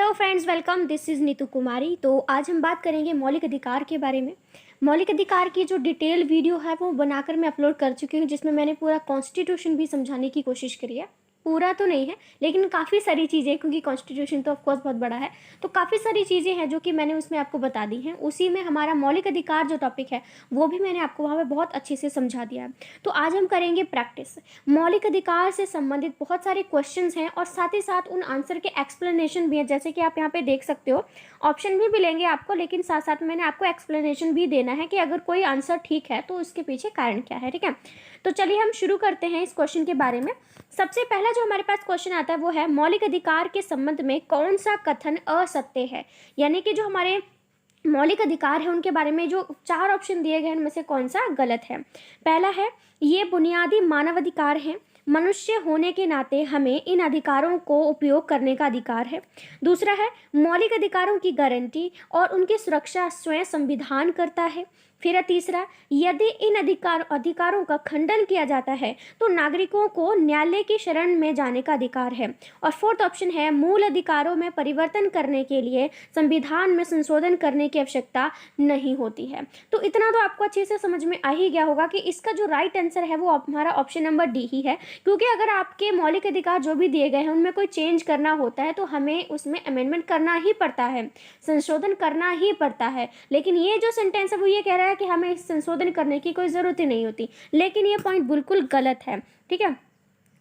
Hello friends, welcome. This is Neetu Kumari. तो आज हम बात करेंगे मौलिक अधिकार के बारे में। मौलिक अधिकार की जो डिटेल वीडियो है वो बनाकर मैं अपलोड कर चुकी हूँ, जिसमें मैंने पूरा कॉन्स्टिट्यूशन भी समझाने की कोशिश करी है। पूरा तो नहीं है लेकिन काफ़ी सारी चीज़ें, क्योंकि कॉन्स्टिट्यूशन तो ऑफकोर्स बहुत बड़ा है, तो काफ़ी सारी चीज़ें हैं जो कि मैंने उसमें आपको बता दी हैं। उसी में हमारा मौलिक अधिकार जो टॉपिक है वो भी मैंने आपको वहाँ पे बहुत अच्छे से समझा दिया है। तो आज हम करेंगे प्रैक्टिस। मौलिक अधिकार से संबंधित बहुत सारे क्वेश्चंस हैं और साथ ही साथ उन आंसर के एक्सप्लेनेशन भी हैं, जैसे कि आप यहाँ पे देख सकते हो। ऑप्शन भी मिलेंगे आपको, लेकिन साथ साथ मैंने आपको एक्सप्लेनेशन भी देना है कि अगर कोई आंसर ठीक है तो उसके पीछे कारण क्या है। ठीक है, तो चलिए हम शुरू करते हैं इस क्वेश्चन के बारे में। सबसे पहला जो हमारे पास क्वेश्चन आता है वो है, मौलिक अधिकार के संबंध में कौन सा कथन असत्य है। यानी कि जो हमारे मौलिक अधिकार है उनके बारे में जो 4 ऑप्शन दिए गए हैं उनमें से कौन सा गलत है। पहला है, ये बुनियादी मानवाधिकार हैं, मनुष्य होने के नाते हमें इन अधिकारों को उपयोग करने का अधिकार है। दूसरा है, मौलिक अधिकारों की गारंटी और उनकी सुरक्षा स्वयं संविधान करता है। फिर है तीसरा, यदि इन अधिकारों का खंडन किया जाता है तो नागरिकों को न्यायालय की शरण में जाने का अधिकार है। और फोर्थ ऑप्शन है, मूल अधिकारों में परिवर्तन करने के लिए संविधान में संशोधन करने की आवश्यकता नहीं होती है। तो इतना तो आपको अच्छे से समझ में आ ही गया होगा कि इसका जो राइट आंसर है वो हमारा ऑप्शन नंबर डी ही है। क्योंकि अगर आपके मौलिक अधिकार जो भी दिए गए हैं उनमें कोई चेंज करना होता है तो हमें उसमें अमेंडमेंट करना ही पड़ता है, संशोधन करना ही पड़ता है। लेकिन ये जो सेंटेंस है वो ये कह रहा है कि हमें संशोधन करने की कोई ज़रूरत ही नहीं होती, लेकिन ये पॉइंट बिल्कुल गलत है। ठीक है,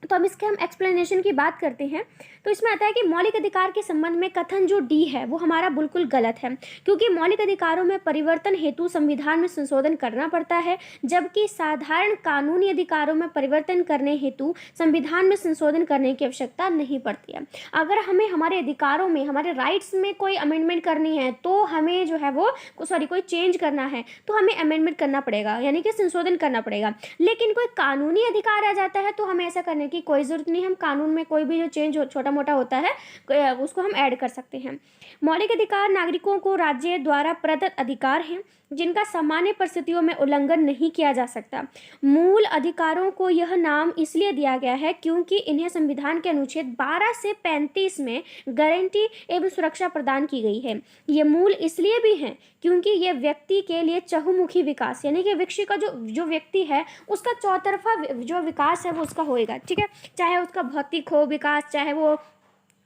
तो अब इसके हम एक्सप्लेनेशन की बात करते हैं। तो इसमें आता है कि मौलिक अधिकार के संबंध में कथन जो डी है वो हमारा बिल्कुल गलत है, क्योंकि मौलिक अधिकारों में परिवर्तन हेतु संविधान में संशोधन करना पड़ता है, जबकि साधारण कानूनी अधिकारों में परिवर्तन करने हेतु संविधान में संशोधन करने की आवश्यकता नहीं पड़ती है। अगर हमें हमारे अधिकारों में, हमारे राइट्स में कोई अमेंडमेंट करनी है तो हमें जो है वो कोई चेंज करना है तो हमें अमेंडमेंट करना पड़ेगा, यानी कि संशोधन करना पड़ेगा। लेकिन कोई कानूनी अधिकार आ जाता है तो हमें ऐसा करने की कोई ज़रूरत नहीं। हम कानून में कोई भी जो चेंज छोटा मोटा होता है उसको हम ऐड कर सकते हैं। मौलिक अधिकार नागरिकों को राज्य द्वारा प्रदत्त अधिकार हैं जिनका सामान्य परिस्थितियों में उल्लंघन नहीं किया जा सकता। मूल अधिकारों को यह नाम इसलिए दिया गया है क्योंकि इन्हें संविधान के अनुच्छेद 12 से 35 में गारंटी एवं सुरक्षा प्रदान की गई है। ये मूल इसलिए भी हैं क्योंकि ये व्यक्ति के लिए चहुमुखी विकास, यानी कि व्यक्ति का जो व्यक्ति है उसका चौतरफा जो विकास है वो उसका होएगा। ठीक है, चाहे उसका भौतिक हो विकास, चाहे वो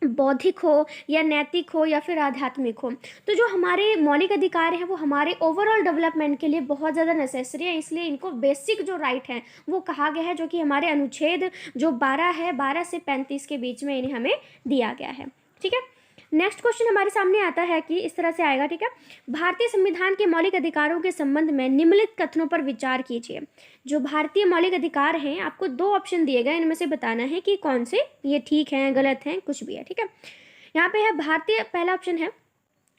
बौद्धिक हो या नैतिक हो या फिर आध्यात्मिक हो। तो जो हमारे मौलिक अधिकार हैं वो हमारे ओवरऑल डेवलपमेंट के लिए बहुत ज़्यादा नेसेसरी है, इसलिए इनको बेसिक जो राइट हैं वो कहा गया है, जो कि हमारे अनुच्छेद जो 12 है, 12 से 35 के बीच में इन्हें हमें दिया गया है। ठीक है, नेक्स्ट क्वेश्चन हमारे सामने आता है कि इस तरह से आएगा। ठीक है, भारतीय संविधान के मौलिक अधिकारों के संबंध में निम्नलिखित कथनों पर विचार कीजिए। जो भारतीय मौलिक अधिकार हैं, आपको 2 ऑप्शन दिए गए, इनमें से बताना है कि कौन से ये ठीक हैं, गलत हैं, कुछ भी है। ठीक है, यहाँ पे है पहला ऑप्शन है,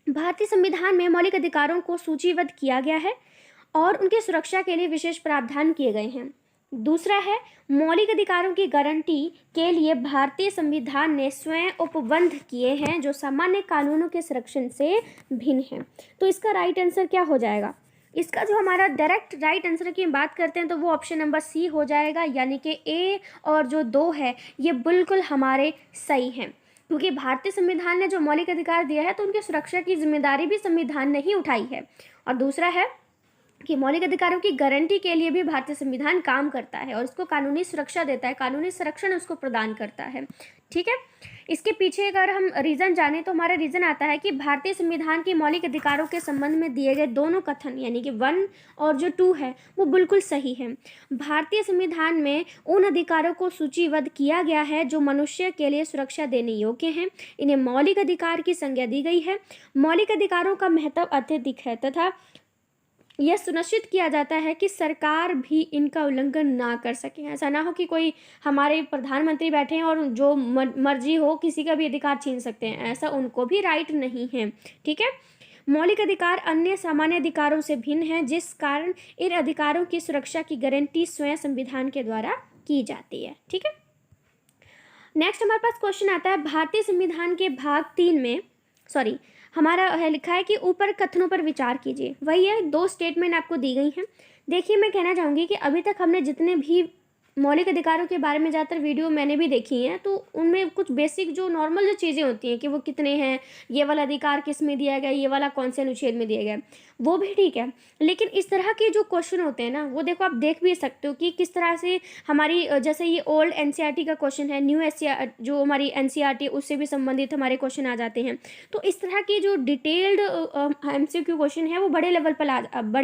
भारतीय संविधान में मौलिक अधिकारों को सूचीबद्ध किया गया है और उनकी सुरक्षा के लिए विशेष प्रावधान किए गए हैं। दूसरा है, मौलिक अधिकारों की गारंटी के लिए भारतीय संविधान ने स्वयं उपबंध किए हैं जो सामान्य कानूनों के संरक्षण से भिन्न हैं। तो इसका राइट आंसर क्या हो जाएगा? इसका जो हमारा डायरेक्ट राइट आंसर की बात करते हैं तो वो ऑप्शन नंबर सी हो जाएगा, यानी कि ए और जो 2 है ये बिल्कुल हमारे सही हैं। क्योंकि भारतीय संविधान ने जो मौलिक अधिकार दिया है तो उनकी सुरक्षा की जिम्मेदारी भी संविधान ने ही उठाई है। और दूसरा है कि मौलिक अधिकारों की गारंटी के लिए भी भारतीय संविधान काम करता है और उसको कानूनी सुरक्षा देता है, कानूनी संरक्षण उसको प्रदान करता है। ठीक है, इसके पीछे अगर हम रीज़न जाने तो हमारा रीज़न आता है कि भारतीय संविधान के मौलिक अधिकारों के संबंध में दिए गए दोनों कथन, यानी कि 1 और जो 2 है वो बिल्कुल सही है। भारतीय संविधान में उन अधिकारों को सूचीबद्ध किया गया है जो मनुष्य के लिए सुरक्षा देने योग्य हैं, इन्हें मौलिक अधिकार की संज्ञा दी गई है। मौलिक अधिकारों का महत्व अत्यधिक है तथा यह सुनिश्चित किया जाता है कि सरकार भी इनका उल्लंघन ना कर सके। ऐसा ना हो कि कोई हमारे प्रधानमंत्री बैठे हैं और जो मर्जी हो किसी का भी अधिकार छीन सकते हैं, ऐसा उनको भी राइट नहीं है। ठीक है, मौलिक अधिकार अन्य सामान्य अधिकारों से भिन्न हैं, जिस कारण इन अधिकारों की सुरक्षा की गारंटी स्वयं संविधान के द्वारा की जाती है। ठीक है, नेक्स्ट हमारे पास क्वेश्चन आता है, भारतीय संविधान के भाग 3 में हमारा है लिखा है कि ऊपर कथनों पर विचार कीजिए। वही है, 2 स्टेटमेंट आपको दी गई हैं। देखिए, मैं कहना चाहूँगी कि अभी तक हमने जितने भी मौलिक अधिकारों के बारे में ज़्यादातर वीडियो मैंने भी देखी हैं, तो उनमें कुछ बेसिक जो नॉर्मल जो चीज़ें होती हैं कि वो कितने हैं, ये वाला अधिकार किस में दिया गया है, ये वाला कौन से अनुच्छेद में दिया गया है, वो भी ठीक है। लेकिन इस तरह के जो क्वेश्चन होते हैं ना, वो देखो आप देख भी सकते हो कि किस तरह से हमारी जैसे ये ओल्ड एनसीईआरटी का क्वेश्चन है, न्यू जो हमारी एनसीईआरटी उससे भी संबंधित हमारे क्वेश्चन आ जाते हैं। तो इस तरह की जो डिटेल्ड एमसीक्यू क्वेश्चन है वो बड़े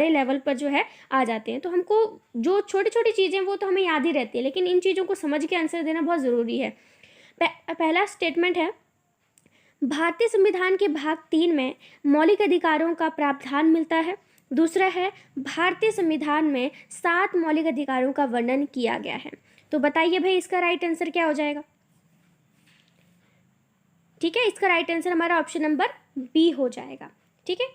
लेवल पर जो है आ जाते हैं। तो हमको जो छोटी छोटी चीज़ें वो तो हमें याद ही रहती है, लेकिन इन चीज़ों को समझ के आंसर देना बहुत ज़रूरी है। पहला स्टेटमेंट है, भारतीय संविधान के भाग 3 में मौलिक अधिकारों का प्रावधान मिलता है। दूसरा है, भारतीय संविधान में 7 मौलिक अधिकारों का वर्णन किया गया है। तो बताइए भाई इसका राइट आंसर क्या हो जाएगा? ठीक है, इसका राइट आंसर हमारा ऑप्शन नंबर बी हो जाएगा। ठीक है,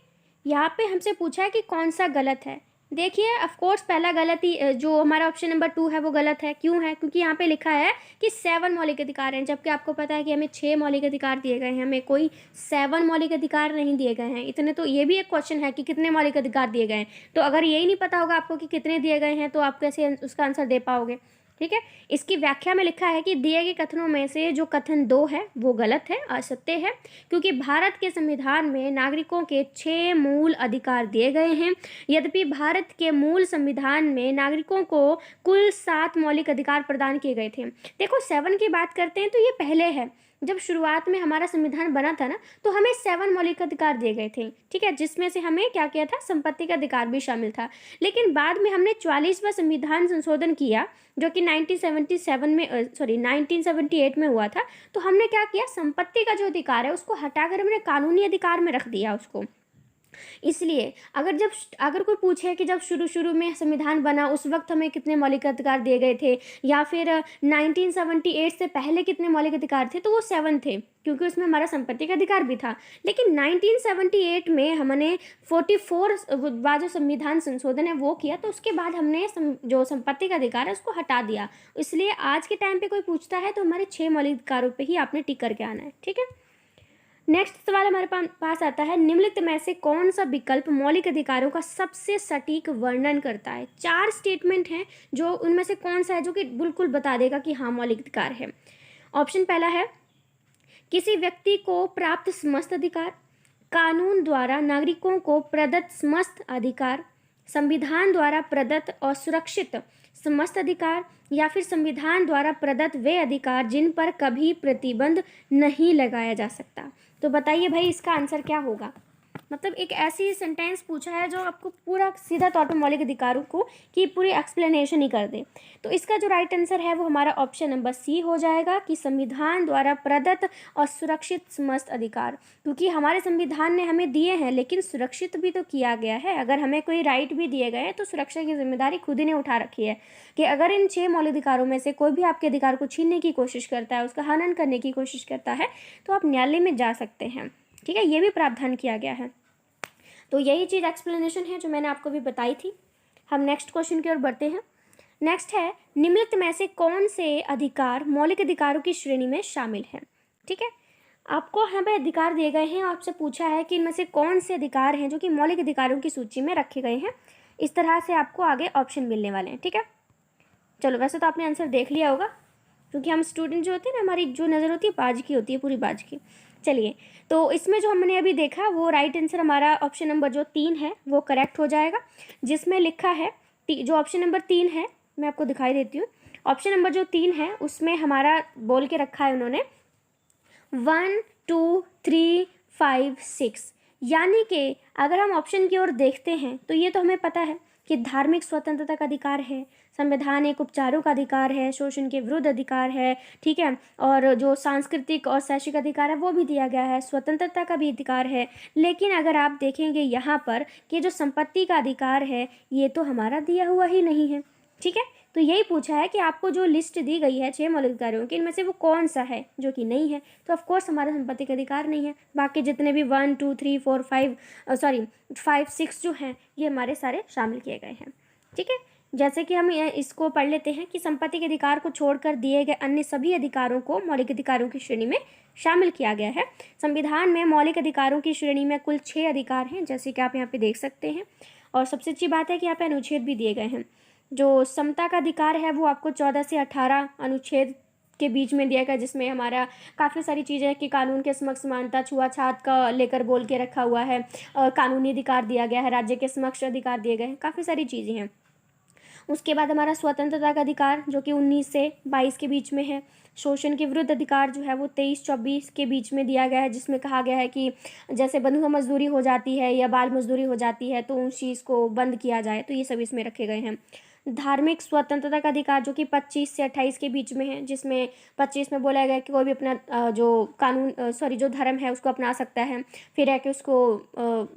यहाँ पे हमसे पूछा है कि कौन सा गलत है। देखिए ऑफ कोर्स पहला गलत ही, जो हमारा ऑप्शन नंबर 2 है वो गलत है। क्यों है? क्योंकि यहाँ पे लिखा है कि 7 मौलिक अधिकार हैं, जबकि आपको पता है कि हमें 6 मौलिक अधिकार दिए गए हैं, हमें कोई 7 मौलिक अधिकार नहीं दिए गए हैं। इतने तो ये भी एक क्वेश्चन है कि कितने मौलिक अधिकार दिए गए हैं। तो अगर यही नहीं पता होगा आपको कि कितने दिए गए हैं, तो आप कैसे उसका आंसर दे पाओगे? ठीक है, इसकी व्याख्या में लिखा है कि दिए गए कथनों में से जो कथन 2 है वो गलत है, असत्य है, क्योंकि भारत के संविधान में नागरिकों के 6 मूल अधिकार दिए गए हैं। यद्यपि भारत के मूल संविधान में नागरिकों को कुल 7 मौलिक अधिकार प्रदान किए गए थे। देखो 7 की बात करते हैं तो ये पहले है, जब शुरुआत में हमारा संविधान बना था ना, तो हमें 7 मौलिक अधिकार दिए गए थे। ठीक है, जिसमें से हमें क्या किया था, संपत्ति का अधिकार भी शामिल था। लेकिन बाद में हमने 44वां संविधान संशोधन किया, जो कि 1978 में हुआ था। तो हमने क्या किया, संपत्ति का जो अधिकार है उसको हटाकर हमने कानूनी अधिकार में रख दिया उसको। इसलिए अगर कोई पूछे कि जब शुरू में संविधान बना उस वक्त हमें कितने मौलिक अधिकार दिए गए थे, या फिर 1978 से पहले कितने मौलिक अधिकार थे, तो वो 7 थे, क्योंकि उसमें हमारा संपत्ति का अधिकार भी था। लेकिन 1978 में हमने 44 जो संविधान संशोधन है वो किया, तो उसके बाद हमने जो संपत्ति का अधिकार है उसको हटा दिया। इसलिए आज के टाइम पे कोई पूछता है तो हमारे 6 मौलिक अधिकारों पे ही आपने टिक करके आना है। ठीक है, नेक्स्ट सवाल हमारे पास आता है, निम्नलिखित में से कौन सा विकल्प मौलिक अधिकारों का सबसे सटीक वर्णन करता है? 4 स्टेटमेंट हैं, जो उनमें से कौन सा है जो कि बिल्कुल बता देगा कि हाँ मौलिक अधिकार है। ऑप्शन पहला है, किसी व्यक्ति को प्राप्त समस्त अधिकार, कानून द्वारा नागरिकों को प्रदत्त समस्त अधिकार, संविधान द्वारा प्रदत्त और सुरक्षित समस्त अधिकार, या फिर संविधान द्वारा प्रदत्त वे अधिकार जिन पर कभी प्रतिबंध नहीं लगाया जा सकता। तो बताइए भाई इसका आंसर क्या होगा? मतलब एक ऐसी सेंटेंस पूछा है जो आपको पूरा सीधा तौर पर मौलिक अधिकारों को की पूरी एक्सप्लेनेशन ही कर दे। तो इसका जो राइट आंसर है वो हमारा ऑप्शन नंबर सी हो जाएगा, कि संविधान द्वारा प्रदत्त और सुरक्षित समस्त अधिकार। क्योंकि हमारे संविधान ने हमें दिए हैं, लेकिन सुरक्षित भी तो किया गया है। अगर हमें कोई राइट भी दिए गए हैं तो सुरक्षा की जिम्मेदारी खुद ही ने उठा रखी है, कि अगर इन 6 मौलिक अधिकारों में से कोई भी आपके अधिकार को छीनने की कोशिश करता है, उसका हनन करने की कोशिश करता है, तो आप न्यायालय में जा सकते हैं। ठीक है, ये भी प्रावधान किया गया है। तो यही चीज़ एक्सप्लेनेशन है जो मैंने आपको भी बताई थी। हम नेक्स्ट क्वेश्चन की ओर बढ़ते हैं। नेक्स्ट है, निम्नलिखित में से कौन से अधिकार मौलिक अधिकारों की श्रेणी में शामिल है? ठीक है, आपको यहाँ पे अधिकार दिए गए हैं, आपसे पूछा है कि इनमें से कौन से अधिकार हैं जो कि मौलिक अधिकारों की सूची में रखे गए हैं। इस तरह से आपको आगे ऑप्शन मिलने वाले हैं। ठीक है, चलो वैसे तो आपने आंसर देख लिया होगा, क्योंकि हम स्टूडेंट जो होते हैं ना, हमारी जो नज़र होती है बाज की होती है, पूरी बाज की। चलिए, तो इसमें जो हमने अभी देखा वो राइट आंसर हमारा ऑप्शन नंबर जो 3 है वो करेक्ट हो जाएगा, जिसमें लिखा है जो ऑप्शन नंबर 3 है, मैं आपको दिखाई देती हूँ। ऑप्शन नंबर जो 3 है उसमें हमारा बोल के रखा है उन्होंने 1 2 3 5 6, यानी कि अगर हम ऑप्शन की ओर देखते हैं तो ये तो हमें पता है कि धार्मिक स्वतंत्रता का अधिकार है, संवैधानिक उपचारों का अधिकार है, शोषण के विरुद्ध अधिकार है, ठीक है, और जो सांस्कृतिक और शैक्षिक अधिकार है वो भी दिया गया है, स्वतंत्रता का भी अधिकार है। लेकिन अगर आप देखेंगे यहाँ पर कि जो संपत्ति का अधिकार है ये तो हमारा दिया हुआ ही नहीं है। ठीक है, तो यही पूछा है कि आपको जो लिस्ट दी गई है 6 मौलिक अधिकारों की, इनमें से वो कौन सा है जो कि नहीं है। तो ऑफकोर्स हमारा संपत्ति का अधिकार नहीं है। बाकी जितने भी 1 2 3 4 5 6 जो हैं ये हमारे सारे शामिल किए गए हैं। ठीक है, जैसे कि हम इसको पढ़ लेते हैं कि संपत्ति के अधिकार को छोड़कर दिए गए अन्य सभी अधिकारों को मौलिक अधिकारों की श्रेणी में शामिल किया गया है। संविधान में मौलिक अधिकारों की श्रेणी में कुल 6 अधिकार हैं, जैसे कि आप यहाँ पे देख सकते हैं। और सबसे अच्छी बात है कि यहाँ पे अनुच्छेद भी दिए गए हैं। जो समता का अधिकार है वो आपको 14 से 18 अनुच्छेद के बीच में दिया गया, जिसमें हमारा काफ़ी सारी चीज़ें कि कानून के समक्ष समानता, छुआछूत का लेकर बोल के रखा हुआ है, और कानूनी अधिकार दिया गया है, राज्य के समक्ष अधिकार दिए गए हैं, काफ़ी सारी चीज़ें हैं। उसके बाद हमारा स्वतंत्रता का अधिकार जो कि 19 से 22 के बीच में है। शोषण के विरुद्ध अधिकार जो है वो 23-24 के बीच में दिया गया है, जिसमें कहा गया है कि जैसे बंधुआ मजदूरी हो जाती है या बाल मजदूरी हो जाती है तो उस चीज़ को बंद किया जाए, तो ये सब इसमें रखे गए हैं। धार्मिक स्वतंत्रता का अधिकार जो कि 25 से 28 के बीच में है, जिसमें 25 में बोला गया है कि कोई भी अपना जो कानून जो धर्म है उसको अपना सकता है, फिर है कि उसको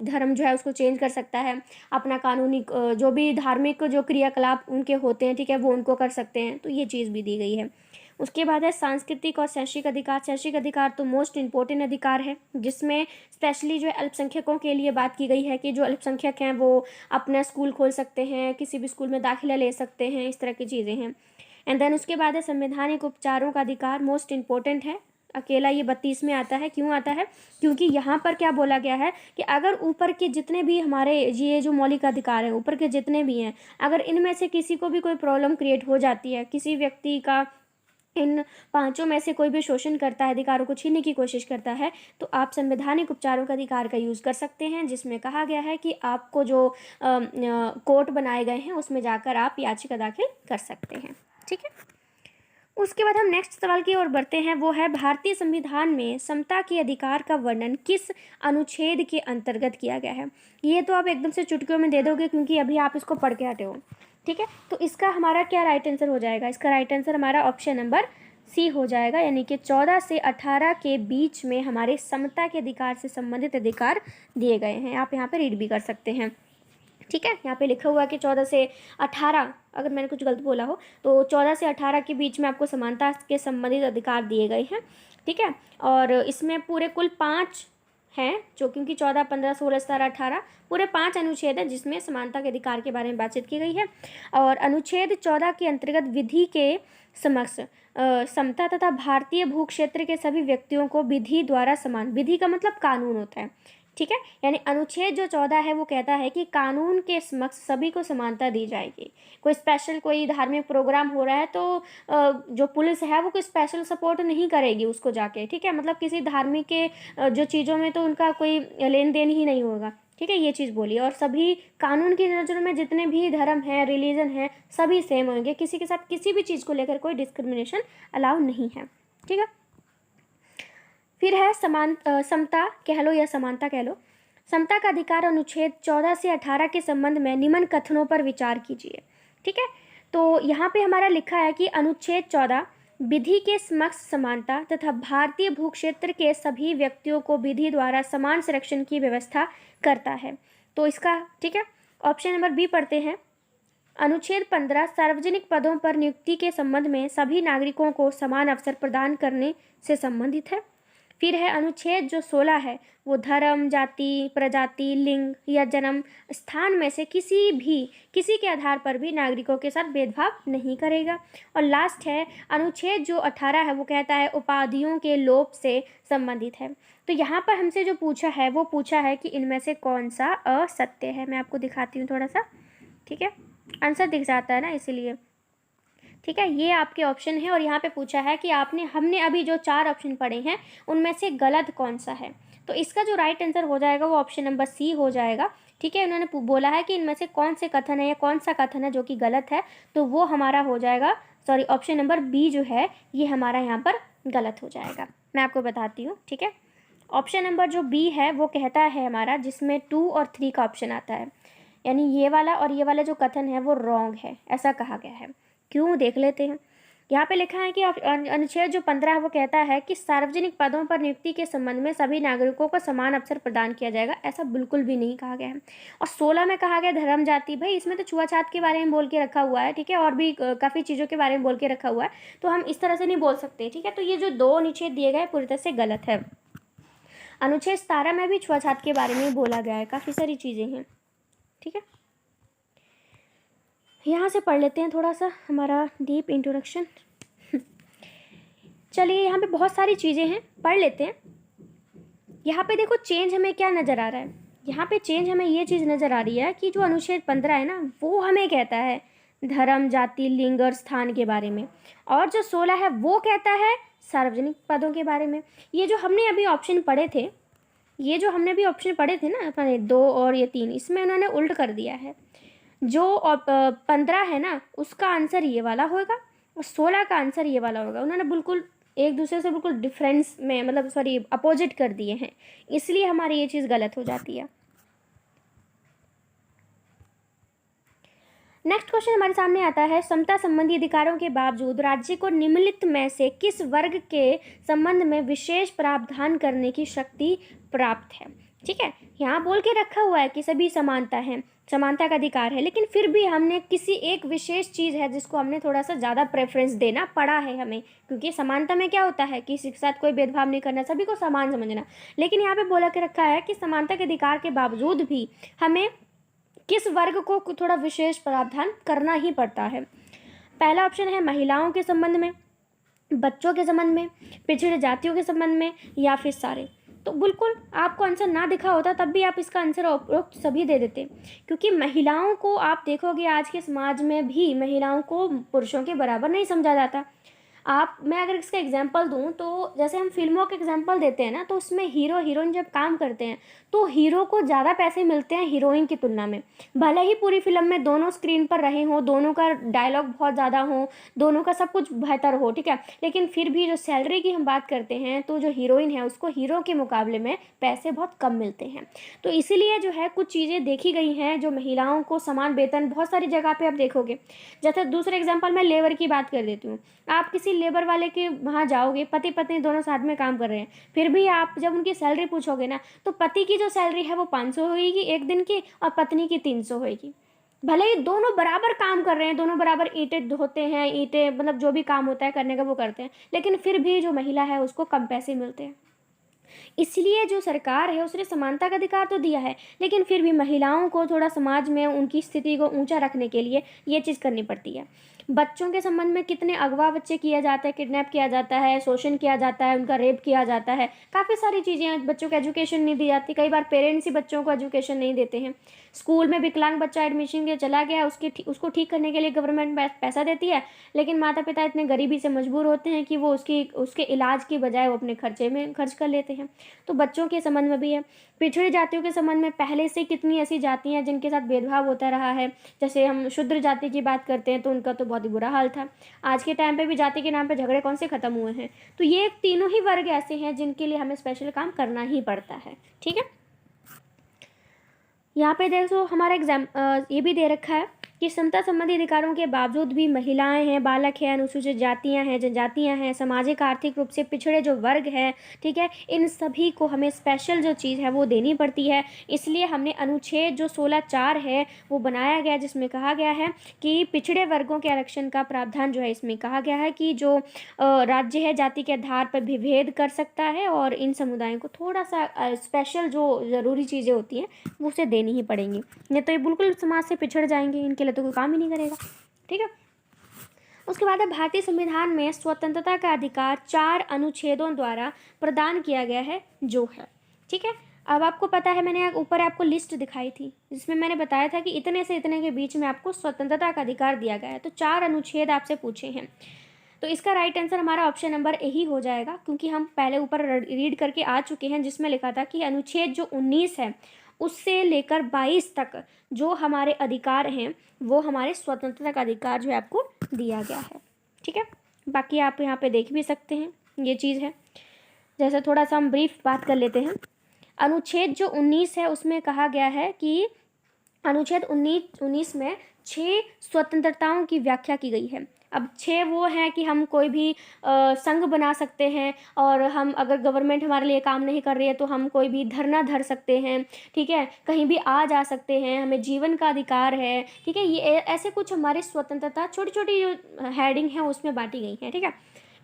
धर्म जो है उसको चेंज कर सकता है, अपना कानूनी जो भी धार्मिक जो क्रियाकलाप उनके होते हैं, ठीक है, वो उनको कर सकते हैं, तो ये चीज़ भी दी गई है। उसके बाद है सांस्कृतिक और शैक्षिक अधिकार। शैक्षिक अधिकार तो मोस्ट इम्पोर्टेंट अधिकार है, जिसमें स्पेशली जो अल्पसंख्यकों के लिए बात की गई है कि जो अल्पसंख्यक हैं वो अपना स्कूल खोल सकते हैं, किसी भी स्कूल में दाखिला ले सकते हैं, इस तरह की चीज़ें हैं। एंड देन उसके बाद है संवैधानिक उपचारों का अधिकार, मोस्ट इम्पोर्टेंट है, अकेला ये 32 में आता है। क्यों आता है? क्योंकि यहाँ पर क्या बोला गया है कि अगर ऊपर के जितने भी हमारे ये जो मौलिक अधिकार हैं, ऊपर के जितने भी हैं, अगर इनमें से किसी को भी कोई प्रॉब्लम क्रिएट हो जाती है, किसी व्यक्ति का इन पांचों में से कोई भी शोषण करता है, अधिकारों को छीनने की कोशिश करता है, तो आप संवैधानिक उपचारों का अधिकार का यूज़ कर सकते हैं, जिसमें कहा गया है कि आपको जो कोर्ट बनाए गए हैं उसमें जाकर आप याचिका दाखिल कर सकते हैं। ठीक है, उसके बाद हम नेक्स्ट सवाल की ओर बढ़ते हैं, वो है भारतीय संविधान में समता के अधिकार का वर्णन किस अनुच्छेद के अंतर्गत किया गया है। ये तो आप एकदम से चुटकियों में दे दोगे क्योंकि अभी आप इसको पढ़ के हटे हो। ठीक है, तो इसका हमारा क्या राइट आंसर हो जाएगा? इसका राइट आंसर हमारा ऑप्शन नंबर सी हो जाएगा, यानी कि 14 से 18 के बीच में हमारे समता के अधिकार से संबंधित अधिकार दिए गए हैं। आप यहाँ पे रीड भी कर सकते हैं। ठीक है, यहाँ पे लिखा हुआ है कि 14 से 18, अगर मैंने कुछ गलत बोला हो तो 14 से 18 के बीच में आपको समानता के संबंधित अधिकार दिए गए हैं। ठीक है, और इसमें पूरे कुल 5 हैं, जो क्योंकि 14, 15, 16, 17, 18 पूरे 5 अनुच्छेद हैं जिसमें समानता के अधिकार के बारे में बातचीत की गई है। और अनुच्छेद 14 के अंतर्गत विधि के समक्ष समता तथा भारतीय भू क्षेत्र के सभी व्यक्तियों को विधि द्वारा समान, विधि का मतलब कानून होता है। ठीक है, यानी अनुच्छेद जो 14 है वो कहता है कि कानून के समक्ष सभी को समानता दी जाएगी। कोई स्पेशल कोई धार्मिक प्रोग्राम हो रहा है तो जो पुलिस है वो कोई स्पेशल सपोर्ट नहीं करेगी उसको जाके। ठीक है, मतलब किसी धार्मिक के जो चीज़ों में तो उनका कोई लेन देन ही नहीं होगा। ठीक है, ये चीज़ बोली। और सभी कानून की नज़रों में जितने भी धर्म हैं, रिलीजन हैं, सभी सेम होंगे, किसी के साथ किसी भी चीज़ को लेकर कोई डिस्क्रिमिनेशन अलाउ नहीं है। ठीक है, फिर है समता कह लो या समानता कह लो। समता का अधिकार अनुच्छेद 14 से 18 के संबंध में निम्न कथनों पर विचार कीजिए। ठीक है, तो यहाँ पे हमारा लिखा है कि अनुच्छेद 14 विधि के समक्ष समानता तथा भारतीय भूक्षेत्र के सभी व्यक्तियों को विधि द्वारा समान संरक्षण की व्यवस्था करता है। तो इसका ठीक है, ऑप्शन नंबर बी पढ़ते हैं। अनुच्छेद 15 सार्वजनिक पदों पर नियुक्ति के संबंध में सभी नागरिकों को समान अवसर प्रदान करने से संबंधित है। फिर है अनुच्छेद जो 16 है वो धर्म, जाति, प्रजाति, लिंग या जन्म स्थान में से किसी के आधार पर भी नागरिकों के साथ भेदभाव नहीं करेगा। और लास्ट है अनुच्छेद जो 18 है वो कहता है उपाधियों के लोप से संबंधित है। तो यहाँ पर हमसे जो पूछा है वो पूछा है कि इनमें से कौन सा असत्य है। मैं आपको दिखाती हूँ थोड़ा सा। ठीक है, आंसर दिख जाता है ना, इसीलिए। ठीक है, ये आपके ऑप्शन है और यहाँ पे पूछा है कि हमने अभी जो 4 ऑप्शन पढ़े हैं उनमें से गलत कौन सा है। तो इसका जो राइट आंसर हो जाएगा वो ऑप्शन नंबर सी हो जाएगा। ठीक है, उन्होंने बोला है कि इनमें से कौन से कथन है या कौन सा कथन है जो कि गलत है, तो वो हमारा हो जाएगा, सॉरी, ऑप्शन नंबर बी जो है ये हमारा यहाँ पर गलत हो जाएगा। मैं आपको बताती हूँ। ठीक है, ऑप्शन नंबर जो बी है वो कहता है हमारा, जिसमें 2 और 3 का ऑप्शन आता है, यानी ये वाला और ये वाला जो कथन है वो रॉन्ग है, ऐसा कहा गया है। क्यों, देख लेते हैं। यहाँ पे लिखा है कि अनुच्छेद जो 15 है वो कहता है कि सार्वजनिक पदों पर नियुक्ति के संबंध में सभी नागरिकों को समान अवसर प्रदान किया जाएगा, ऐसा बिल्कुल भी नहीं कहा गया है। और 16 में कहा गया धर्म, जाति, भाई इसमें तो छुआछूत के बारे में बोल के रखा हुआ है। ठीक है, और भी काफ़ी चीज़ों के बारे में बोल के रखा हुआ है, तो हम इस तरह से नहीं बोल सकते। ठीक है, तो ये जो 2 अनुच्छेद दिए गए पूरी तरह से गलत है। अनुच्छेद 17 में भी छुआछूत के बारे में बोला गया है, काफ़ी सारी चीज़ें हैं। ठीक है, यहाँ से पढ़ लेते हैं थोड़ा सा हमारा डीप इंट्रोडक्शन। चलिए, यहाँ पे बहुत सारी चीज़ें हैं, पढ़ लेते हैं। यहाँ पे देखो चेंज हमें क्या नज़र आ रहा है। यहाँ पे चेंज हमें ये चीज़ नज़र आ रही है कि जो अनुच्छेद 15 है ना वो हमें कहता है धर्म, जाति, लिंग और स्थान के बारे में। और जो 16 है वो कहता है सार्वजनिक पदों के बारे में। ये जो हमने अभी ऑप्शन पढ़े थे ना अपने 2 और ये 3, इसमें उन्होंने उल्ट कर दिया है। जो 15 है ना उसका आंसर ये वाला होगा और 16 का आंसर ये वाला होगा। उन्होंने बिल्कुल एक दूसरे से बिल्कुल डिफरेंस में, मतलब सॉरी अपोजिट कर दिए हैं, इसलिए हमारी ये चीज़ गलत हो जाती है। नेक्स्ट क्वेश्चन हमारे सामने आता है, समता संबंधी अधिकारों के बावजूद राज्य को निम्नलिखित में से किस वर्ग के संबंध में विशेष प्रावधान करने की शक्ति प्राप्त है। ठीक है, यहाँ बोल के रखा हुआ है कि सभी समानता है, समानता का अधिकार है, लेकिन फिर भी हमने किसी एक विशेष चीज़ है जिसको हमने थोड़ा सा ज़्यादा प्रेफरेंस देना पड़ा है हमें, क्योंकि समानता में क्या होता है, किसी के साथ कोई भेदभाव नहीं करना, सभी को समान समझना। लेकिन यहाँ पे बोला के रखा है कि समानता के अधिकार के बावजूद भी हमें किस वर्ग को थोड़ा विशेष प्रावधान करना ही पड़ता है। पहला ऑप्शन है महिलाओं के संबंध में, बच्चों के संबंध में, पिछड़े जातियों के संबंध में, या फिर सारे। तो बिल्कुल आपको आंसर ना दिखा होता तब भी आप इसका आंसर उपरोक्त सभी दे देते, क्योंकि महिलाओं को आप देखोगे आज के समाज में भी महिलाओं को पुरुषों के बराबर नहीं समझा जाता। मैं अगर इसका एग्जांपल दूं तो जैसे हम फिल्मों के एग्जांपल देते हैं ना, तो उसमें हीरो हीरोइन जब काम करते हैं तो हीरो को ज़्यादा पैसे मिलते हैं हीरोइन की तुलना में। भले ही पूरी फिल्म में दोनों स्क्रीन पर रहे हों, दोनों का डायलॉग बहुत ज़्यादा हो, दोनों का सब कुछ बेहतर हो, ठीक है, लेकिन फिर भी जो सैलरी की हम बात करते हैं तो जो हीरोइन है उसको हीरो के मुकाबले में पैसे बहुत कम मिलते हैं। तो इसीलिए जो है कुछ चीज़ें देखी गई हैं जो महिलाओं को समान वेतन बहुत सारी जगह पर आप देखोगे। जैसे दूसरे एग्जाम्पल मैं लेबर की बात कर देती हूँ। आप किसी लेबर वाले के वहाँ जाओगे, पति पत्नी दोनों साथ में काम कर रहे हैं, फिर भी आप जब उनकी सैलरी पूछोगे ना तो पति की जो सैलरी है वो 500 होगी एक दिन की और पत्नी की 300 होगी। भले ही दोनों बराबर काम कर रहे हैं, दोनों बराबर ईंटें धोते हैं, ईंटें मतलब जो भी काम होता है करने का वो करते हैं, लेकिन फिर भी जो महिला है उसको कम पैसे मिलते हैं। इसलिए जो सरकार है उसने समानता का अधिकार तो दिया है, लेकिन फिर भी महिलाओं को थोड़ा समाज में उनकी स्थिति को ऊंचा रखने के लिए ये चीज़ करनी पड़ती है। बच्चों के संबंध में कितने अगवा बच्चे किया जाता है, किडनैप किया जाता है, शोषण किया जाता है, उनका रेप किया जाता है, काफ़ी सारी चीज़ें हैं। बच्चों को एजुकेशन नहीं दी जाती, कई बार पेरेंट्स ही बच्चों को एजुकेशन नहीं देते हैं। स्कूल में विकलांग बच्चा एडमिशन के चला गया, उसको ठीक करने के लिए गवर्नमेंट पैसा देती है, लेकिन माता पिता इतने गरीबी से मजबूर होते हैं कि वो उसके इलाज की बजाय वो अपने खर्चे में खर्च कर लेते हैं। तो बच्चों के संबंध में भी है। पिछड़ी जातियों के संबंध में पहले से कितनी ऐसी जातियाँ हैं जिनके साथ भेदभाव होता रहा है। जैसे हम शूद्र जाति की बात करते हैं तो उनका तो बहुत ही बुरा हाल था। आज के टाइम पे भी जाति के नाम पे झगड़े कौन से ख़त्म हुए हैं। तो ये तीनों ही वर्ग ऐसे हैं जिनके लिए हमें स्पेशल काम करना ही पड़ता है। ठीक है, यहाँ पे देखो हमारा ये भी दे रखा है कि समता संबंधी अधिकारों के बावजूद भी महिलाएं हैं, बालक हैं, अनुसूचित जातियां हैं, जनजातियां हैं, सामाजिक आर्थिक रूप से पिछड़े जो वर्ग हैं, ठीक है, इन सभी को हमें स्पेशल जो चीज़ है वो देनी पड़ती है। इसलिए हमने अनुच्छेद जो 16(4) है वो बनाया गया, जिसमें कहा गया है कि पिछड़े वर्गों के आरक्षण का प्रावधान जो है इसमें कहा गया है कि जो राज्य है जाति के आधार पर भी भेद कर सकता है और इन समुदायों को थोड़ा सा स्पेशल जो ज़रूरी चीज़ें होती हैं वो उसे देनी ही पड़ेंगी, नहीं तो ये बिल्कुल समाज से पिछड़ जाएंगे, इनके लिए तो कोई काम ही नहीं करेगा। ठीक है, उसके बाद है भारतीय संविधान में स्वतंत्रता का अधिकार 4 अनुच्छेदों द्वारा प्रदान किया गया है जो है। ठीक है, अब आपको पता है मैंने ऊपर आपको लिस्ट दिखाई थी जिसमें मैंने बताया था कि इतने से इतने के बीच में आपको स्वतंत्रता का अधिकार दिया गया है। तो 4 अनुच्छेद आपसे पूछे हैं, तो इसका राइट आंसर हमारा ऑप्शन नंबर ए ही हो जाएगा, क्योंकि हम पहले ऊपर रीड करके आ चुके हैं जिसमें लिखा था कि अनुच्छेद जो 19 है उससे लेकर 22 तक जो हमारे अधिकार हैं वो हमारे स्वतंत्रता का अधिकार जो है आपको दिया गया है। ठीक है, बाकी आप यहाँ पे देख भी सकते हैं ये चीज़ है। जैसे थोड़ा सा हम ब्रीफ बात कर लेते हैं। अनुच्छेद जो 19 है उसमें कहा गया है कि अनुच्छेद 19 में 6 स्वतंत्रताओं की व्याख्या की गई है। अब 6 वो हैं कि हम कोई भी संघ बना सकते हैं, और हम अगर गवर्नमेंट हमारे लिए काम नहीं कर रही है तो हम कोई भी धरना धर सकते हैं। ठीक है, कहीं भी आ जा सकते हैं, हमें जीवन का अधिकार है। ठीक है, ये ऐसे कुछ हमारी स्वतंत्रता छोटी छोटी जो हेडिंग है उसमें बांटी गई है। ठीक है,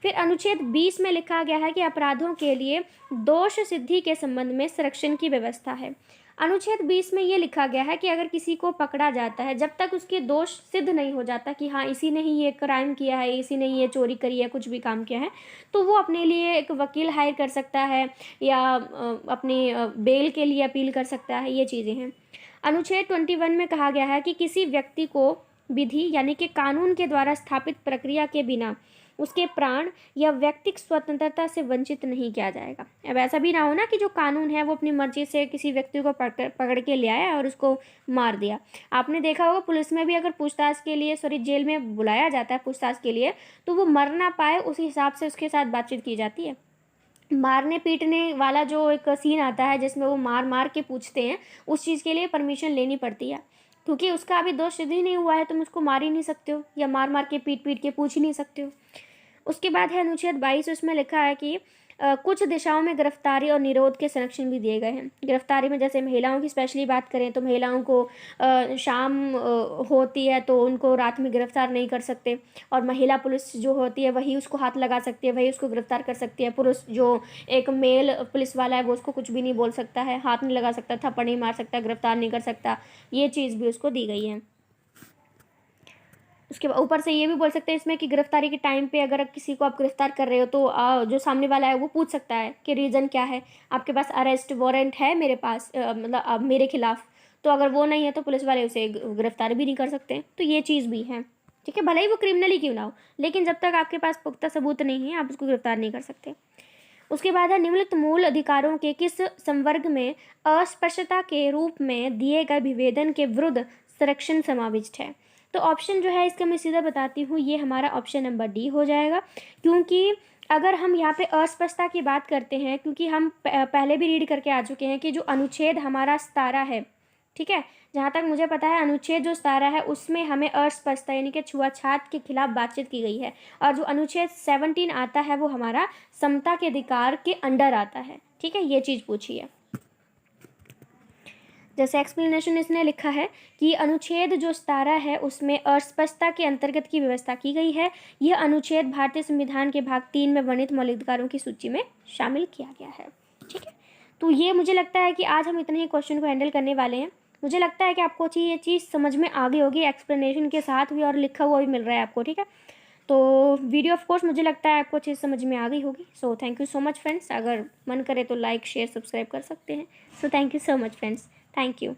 फिर अनुच्छेद 20 में लिखा गया है कि अपराधों के लिए दोष सिद्धि के संबंध में संरक्षण की व्यवस्था है। अनुच्छेद 20 में ये लिखा गया है कि अगर किसी को पकड़ा जाता है, जब तक उसके दोष सिद्ध नहीं हो जाता कि हाँ इसी ने ही ये क्राइम किया है, इसी ने ये चोरी करी है, कुछ भी काम किया है, तो वो अपने लिए एक वकील हायर कर सकता है या अपनी बेल के लिए अपील कर सकता है। ये चीज़ें हैं। अनुच्छेद 21 में कहा गया है कि किसी व्यक्ति को विधि यानी कि कानून के द्वारा स्थापित प्रक्रिया के बिना उसके प्राण या व्यक्तिक स्वतंत्रता से वंचित नहीं किया जाएगा। अब ऐसा भी ना हो ना कि जो कानून है वो अपनी मर्जी से किसी व्यक्ति को पकड़ के ले आया और उसको मार दिया। आपने देखा होगा पुलिस में भी अगर पूछताछ के लिए जेल में बुलाया जाता है पूछताछ के लिए, तो वो मर ना पाए उस हिसाब से उसके साथ बातचीत की जाती है। मारने पीटने वाला जो एक सीन आता है जिसमें वो मार मार के पूछते हैं, उस चीज़ के लिए परमिशन लेनी पड़ती है, क्योंकि उसका अभी दोष सिद्ध ही नहीं हुआ है, तुम उसको मार ही नहीं सकते हो या मार मार के पीट पीट के पूछ ही नहीं सकते हो। उसके बाद है अनुच्छेद 22, उसमें लिखा है कि कुछ दिशाओं में गिरफ्तारी और निरोध के संरक्षण भी दिए गए हैं। गिरफ्तारी में जैसे महिलाओं की स्पेशली बात करें तो महिलाओं को शाम होती है तो उनको रात में गिरफ्तार नहीं कर सकते, और महिला पुलिस जो होती है वही उसको हाथ लगा सकती है, वही उसको गिरफ्तार कर सकती है। पुरुष जो एक मेल पुलिस वाला है वो उसको कुछ भी नहीं बोल सकता है, हाथ नहीं लगा सकता, थप्पड़ नहीं मार सकता, गिरफ्तार नहीं कर सकता, ये चीज़ भी उसको दी गई है। उसके ऊपर से ये भी बोल सकते हैं इसमें कि गिरफ्तारी के टाइम पे अगर किसी को आप गिरफ्तार कर रहे हो तो जो सामने वाला है वो पूछ सकता है कि रीज़न क्या है, आपके पास अरेस्ट वारंट है मेरे पास, मतलब मेरे खिलाफ, तो अगर वो नहीं है तो पुलिस वाले उसे गिरफ्तार भी नहीं कर सकते। तो ये चीज़ भी है, ठीक है, भले ही वो क्रिमिनली क्यों ना हो, लेकिन जब तक आपके पास पुख्ता सबूत नहीं है आप उसको गिरफ्तार नहीं कर सकते। उसके बाद है निम्नलिखित मूल अधिकारों के किस संवर्ग में अस्पष्टता के रूप में दिए गए विभेदन के विरुद्ध संरक्षण समाविष्ट है। तो ऑप्शन जो है इसका मैं सीधा बताती हूँ, ये हमारा ऑप्शन नंबर डी हो जाएगा, क्योंकि अगर हम यहाँ पे अस्पष्टता की बात करते हैं, क्योंकि हम पहले भी रीड करके आ चुके हैं कि जो अनुच्छेद हमारा 17 है, ठीक है, जहाँ तक मुझे पता है अनुच्छेद जो 17 है उसमें हमें अस्पष्टता यानी कि छुआछूत के खिलाफ बातचीत की गई है, और जो अनुच्छेद 17 आता है वो हमारा समता के अधिकार के अंडर आता है, ठीक है, ये चीज़ पूछी है। जैसे एक्सप्लेनेशन इसने लिखा है कि अनुच्छेद जो 17 है उसमें अस्पष्टता के अंतर्गत की व्यवस्था की गई है। यह अनुच्छेद भारतीय संविधान के भाग 3 में वर्णित मौलिक अधिकारों की सूची में शामिल किया गया है, ठीक है। तो ये मुझे लगता है कि आज हम इतने ही क्वेश्चन को हैंडल करने वाले हैं। मुझे लगता है कि आपको ये चीज़ समझ में आ गई होगी, एक्सप्लेनेशन के साथ भी और लिखा हुआ भी मिल रहा है आपको, ठीक है। तो वीडियो ऑफ कोर्स मुझे लगता है आपको चीज़ समझ में आ गई होगी। So thank you so much friends, अगर मन करे तो लाइक शेयर सब्सक्राइब कर सकते हैं। So thank you so much friends, thank you.